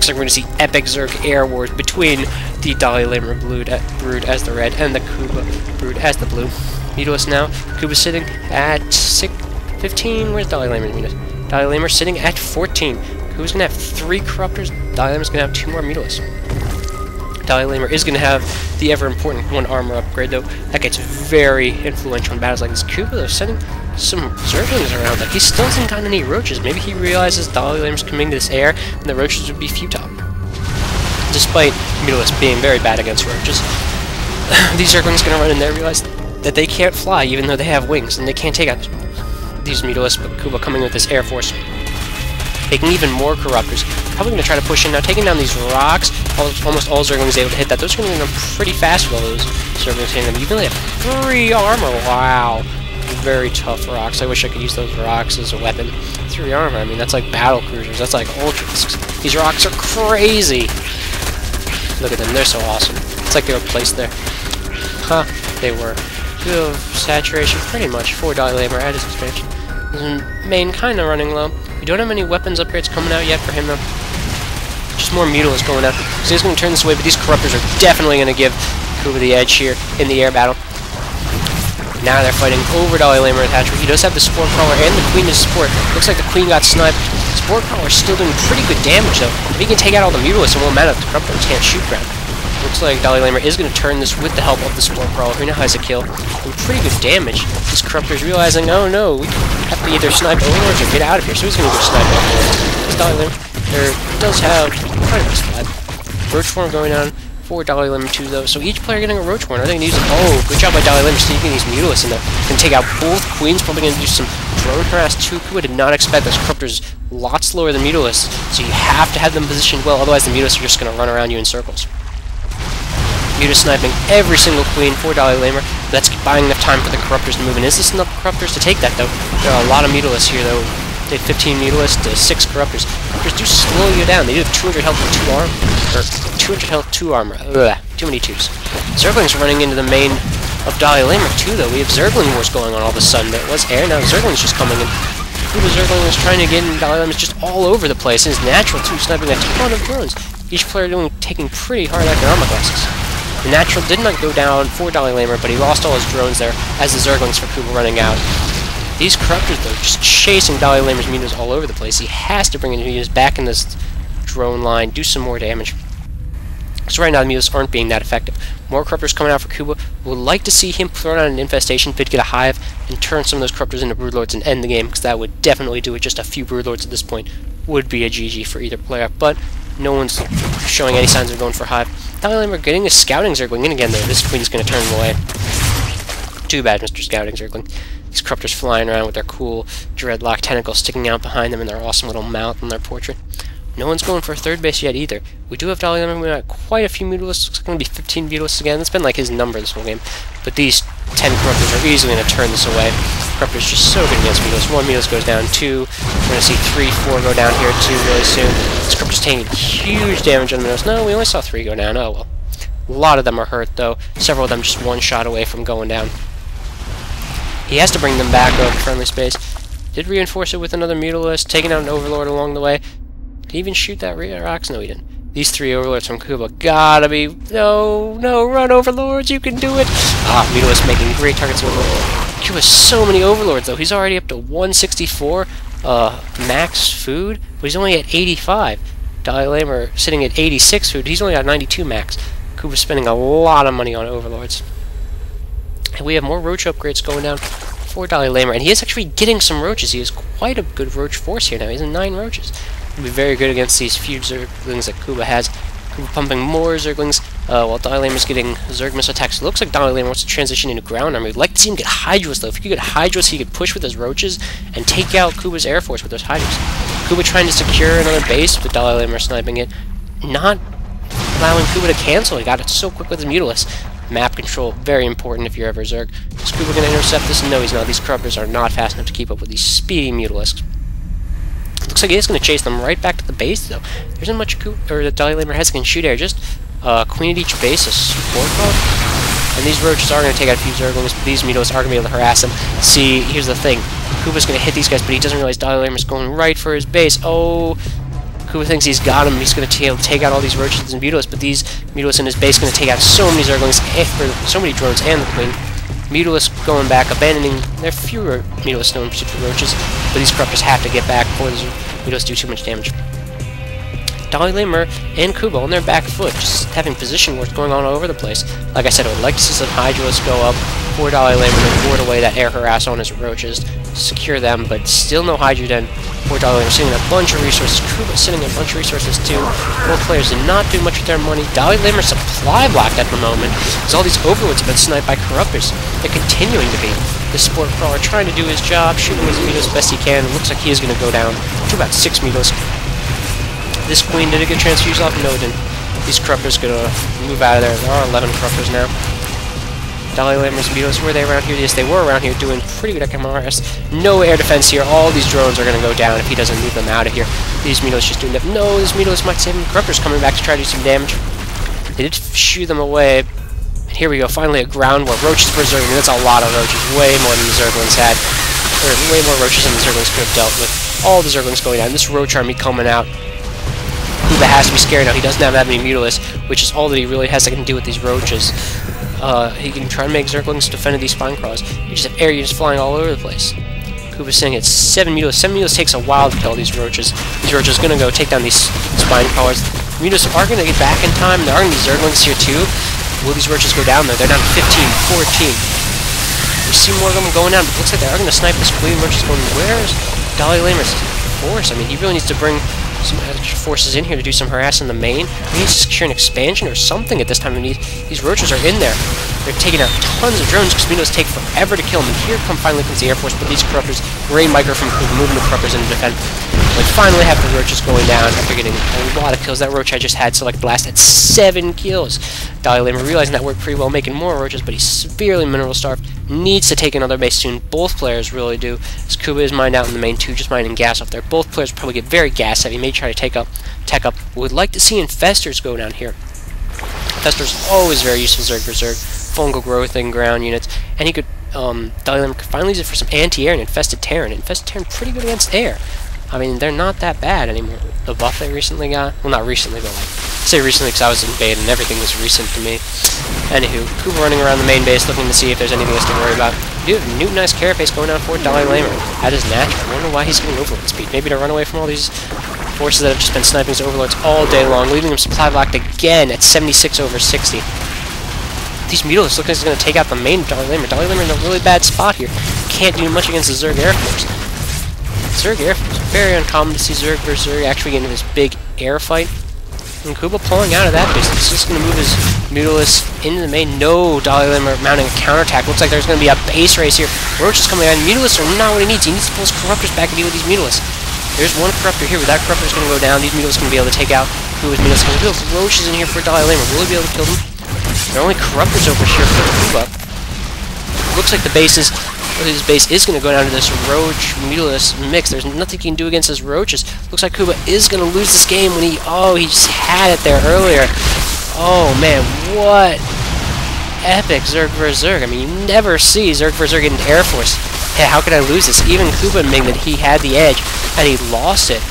looks like we're going to see epic Zerg air wars between the DalaiLamer brood as the red and the Kuba brood as the blue. Mutalisk now. Kuba's sitting at 15. Where's DalaiLamer's Mutalisk? DalaiLamer sitting at 14. Kuba's going to have 3 Corruptors. DalaiLamer's going to have 2 more Mutalisks. DalaiLamer is going to have the ever-important 1 armor upgrade, though. That gets very influential in battles like this. Kuba, though, sending some Zerglings around. Like, he still hasn't gotten any roaches. Maybe he realizes DalaiLamer's coming to this air, and the roaches would be futile. Despite Mutalisk being very bad against roaches, these Zerglings are going to run in there and realize that they can't fly, even though they have wings, and they can't take out these Mutalisks, but Kuba coming with this Air Force, making even more Corruptors. Probably going to try to push in now, taking down these rocks. Almost all Zerglings able to hit that. Those are going to get them pretty fast with all those Zerglings hitting them. You can only have 3 armor. Wow. Very tough rocks. I wish I could use those rocks as a weapon. 3 armor. I mean, that's like battle cruisers. That's like ultras. These rocks are crazy. Look at them. They're so awesome. It's like they were placed there. Huh. They were. 2 of saturation, pretty much, for DalaiLamer at his expansion. Main kind of running low. We don't have any weapons upgrades coming out yet for him, though. Just more Mutalisks going out. So he's going to turn this away, but these Corruptors are definitely going to give Kuba the edge here in the air battle. Now they're fighting over DalaiLamer and Hatchery. He does have the Spore Crawler and the Queen to support. Looks like the Queen got sniped. Spore Crawler's still doing pretty good damage, though. If he can take out all the Mutalisks, it won't matter if the Corruptors can't shoot ground. Looks like DalaiLamer is going to turn this with the help of the Spore Crawler, who now has a kill. And pretty good damage. These Corruptors realizing, oh no, we have to either snipe Overlords or get out of here. So he's going to go snipe Overlords. This DalaiLamer does have quite a nice flat. Roach form going on for DalaiLamer 2, though. So each player getting a Roach form. Are they going to use it? Oh, good job by DalaiLamer sneaking these Mutalisks in there. Going to take out both Queens. Probably going to do some drone harass too. Kuba did not expect this. Corruptors a lot slower than Mutalisks, so you have to have them positioned well. Otherwise, the Mutalisks are just going to run around you in circles. Mutas sniping every single Queen for DalaiLamer. That's buying enough time for the Corruptors to move in. Is this enough Corruptors to take that, though? There are a lot of Mutalisks here, though. They have 15 Mutalisks to 6 Corruptors. Corruptors do slow you down. They do have 200 health with 2 armor. Or 200 health, 2 armor. Ugh, too many 2s. Zerglings are running into the main of DalaiLamer, too, though. We have Zergling wars going on all of a sudden. There was air, now Zergling's just coming in. Kuba Zergling is trying to get in. DalaiLamer's just all over the place. And it's natural, too, sniping a ton of drones. Each player taking pretty hard economic losses. The natural did not go down for DalaiLamer, but he lost all his drones there as the Zerglings for Kuba running out. These Corruptors, though, just chasing DalaiLamer's Mutas all over the place. He has to bring his Mutas back in this drone line, do some more damage. So right now, the Mutas aren't being that effective. More Corruptors coming out for Kuba. Would like to see him throw out an infestation pit, get a hive, and turn some of those Corruptors into Broodlords and end the game, because that would definitely do it. Just a few Broodlords at this point would be a GG for either player, but no one's showing any signs of going for hive. DalaiLamer getting a Scouting Zergling in again, though. This Queen's going to turn him away. Too bad, Mr. Scouting Zergling. These Corruptors flying around with their cool dreadlock tentacles sticking out behind them and their awesome little mouth and their portrait. No one's going for a third base yet either. We do have DalaiLamer. We have quite a few Mutalisks. Looks like going to be 15 Mutalisks again. That's been like his number this whole game. But these 10 Corruptors are easily going to turn this away. Corruptors just so good against Mutalisks. 1 Mutalisk goes down, 2. We're going to see 3, 4 go down here too really soon. This Corruptor's taking huge damage on the Mutalisks. No, we only saw 3 go down. Oh well. A lot of them are hurt though. Several of them just 1 shot away from going down. He has to bring them back over friendly space. Did reinforce it with another Mutalisk, taking out an Overlord along the way. Did he even shoot that rocks? No, he didn't. These 3 Overlords from Kuba gotta be... No, run Overlords, you can do it! Ah, Mutalisk making great targets of Overlord. Kuba has so many Overlords though. He's already up to 164 max food, but he's only at 85. DalaiLamer sitting at 86 food. He's only got 92 max. Kuba's spending a lot of money on Overlords. And we have more Roach upgrades going down for DalaiLamer, and he is actually getting some Roaches. He has quite a good Roach force here now. He's in 9 Roaches. He'll be very good against these few Zerglings that Kuba has. Kuba pumping more Zerglings, while DalaiLamer's getting Zerg missile attacks. It looks like DalaiLamer wants to transition into ground army. We'd like to see him get Hydras, though. If he could get Hydras, he could push with his Roaches and take out Kuba's Air Force with those Hydras. Kuba trying to secure another base, but DalaiLamer sniping it. Not allowing Kuba to cancel. He got it so quick with his Mutalisks. Map control, very important if you're ever Zerg. Is Kuba going to intercept this? No, he's not. These Corruptors are not fast enough to keep up with these speedy Mutalisks. Looks like he is going to chase them right back to the base, though. There isn't much that DalaiLamer has can shoot air. Just Queen at each base, a support call. And these Roaches are going to take out a few Zerglings, but these Mutalisks are going to be able to harass them. See, here's the thing. Kuba's going to hit these guys, but he doesn't realize DalaiLamer's going right for his base. Oh, Kuba thinks he's got him. He's going to take out all these roaches and Mutalisks, but these Mutalisks in his base going to take out so many zerglings, so many drones, and the queen. Mutalisks going back, abandoning their fewer Mutalisks known to roaches, but these corruptors have to get back before the Mutalisks do too much damage. DalaiLamer and Kuba on their back foot, just having position wars going on all over the place. Like I said, I would like to see some Hydralisks go up for DalaiLamer to ward away that air harass on his roaches, secure them, but still no Hydra Den for DalaiLamer, sitting a bunch of resources. Kuba sitting a bunch of resources too. Both players did not do much with their money. DalaiLamer supply blocked at the moment, because all these overlords have been sniped by corruptors. They're continuing to be. The Sport Crawler trying to do his job, shooting his Mutalisks best he can. It looks like he is going to go down to about 6 Mutalisks. This queen, did it get transfused off? No, it didn't. These corruptors gonna move out of there. There are 11 corruptors now. DalaiLamer's Mutalisks, were they around here? Yes, they were around here doing pretty good at MRS. No air defense here. All these drones are gonna go down if he doesn't move them out of here. These Mutalisks just doing that. No, this Mutalisks might save him. Corruptors coming back to try to do some damage. They did shoo them away. And here we go, finally a ground war. Roaches per zergling. That's a lot of roaches. Way more than the zerglings had. Or way more roaches than the zerglings could have dealt with. All the zerglings going down. This roach army coming out. Kuba has to be scared now. He doesn't have that many Mutalisks, which is all that he really has that can do with these roaches. He can try to make zerglings defend these spine crawlers. You just have air units flying all over the place. Kuba's saying it's 7 Mutalisks. 7 Mutalisks takes a while to kill these roaches. These roaches are going to go take down these spine crawlers. Mutalisks are going to get back in time. There are going to be zerglings here too. Will these roaches go down there? They're down to 15, 14. We see more of them going down, but it looks like they are going to snipe this queen. Roaches going, where's DalaiLamer's force? I mean, he really needs to bring some extra forces in here to do some harass in the main. We need to secure an expansion or something at this time. These roaches are in there. They're taking out tons of drones because Mutalisks take forever to kill them. And here finally comes the Air Force, but these corruptors, great micro from Kuba, moving the corruptors into defense. We finally have the roaches going down after getting a lot of kills. That roach I just had Select Blast had 7 kills. DalaiLamer realizing that worked pretty well, making more roaches, but he's severely mineral starved. Needs to take another base soon. Both players really do. As Kuba is mined out in the main too, just mining gas off there. Both players probably get very gas heavy. May try to tech up. Would like to see infestors go down here. Infestors always very useful zerg for zerg. Fungal growthing ground units, and he could DalaiLamer could finally use it for some anti-air and infested Terran. Infested Terran pretty good against air. I mean, they're not that bad anymore. The buff they recently got, well, not recently, but like, I say recently because I was in beta and everything was recent to me. Anywho, Kuba running around the main base looking to see if there's anything else to worry about. Dude, Newtonized Carapace going down for DalaiLamer. That is natural. I wonder why he's getting overload speed. Maybe to run away from all these forces that have just been sniping his overlords all day long, leaving him supply blocked again at 76 over 60. These Mutalisks look like he's going to take out the main DalaiLamer. DalaiLamer in a really bad spot here. Can't do much against the Zerg Air Force. Zerg Air Force, very uncommon to see Zerg versus Zerg actually get into this big air fight. And Kuba pulling out of that base. He's just going to move his Mutalisks into the main. No, DalaiLamer mounting a counterattack. Looks like there's going to be a base race here. Roach is coming out. Mutalisks are not what he needs. He needs to pull his corruptors back and deal with these Mutalisks. There's one corruptor here, but that corruptor is going to go down. These Mutalisks are going to be able to take out Kuba's Mutalisks. There's roaches in here for DalaiLamer. Will he be able to kill them? There are only corruptors over here for Kuba. Looks like the base is... his base is going to go down to this roach Mutalisk mix. There's nothing he can do against his roaches. Looks like Kuba is going to lose this game when he just had it there earlier. Oh man, what epic Zerg vs Zerg. I mean, you never see Zerg vs Zerg in Air Force. Hey, how could I lose this? Even Kuba admitting that he had the edge and he lost it.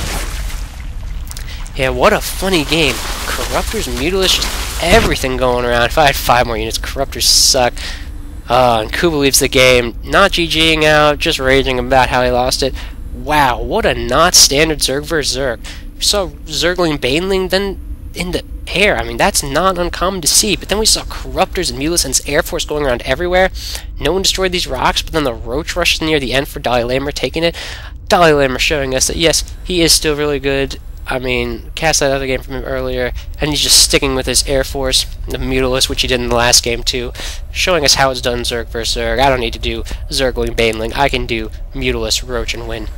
Yeah, what a funny game. Corruptors, Mutalisks, just everything going around. If I had 5 more units, Corruptors suck. And Kuba leaves the game, not GGing out, just raging about how he lost it. Wow, what a not standard Zerg vs Zerg. We saw Zergling Baneling then in the air. I mean, that's not uncommon to see. But then we saw Corruptors and Mutalisks and Air Force going around everywhere. No one destroyed these rocks, but then the Roach rushed near the end for DalaiLamer taking it. DalaiLamer showing us that, yes, he is still really good. I mean, cast that other game from him earlier, and he's just sticking with his Air Force, the Mutalisks, which he did in the last game too, showing us how it's done Zerg vs Zerg. I don't need to do Zergling Baneling, I can do Mutalisks, Roach, and win.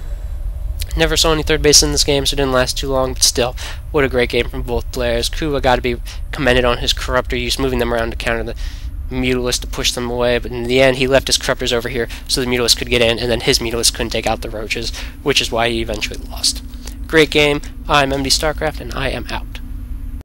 Never saw any third base in this game, so it didn't last too long, but still, what a great game from both players. Kuba got to be commended on his Corruptor use, moving them around to counter the Mutalisks to push them away, but in the end, he left his Corruptors over here so the Mutalisks could get in, and then his Mutalisks couldn't take out the Roaches, which is why he eventually lost. Great game. I'm MD Starcraft, and I am out.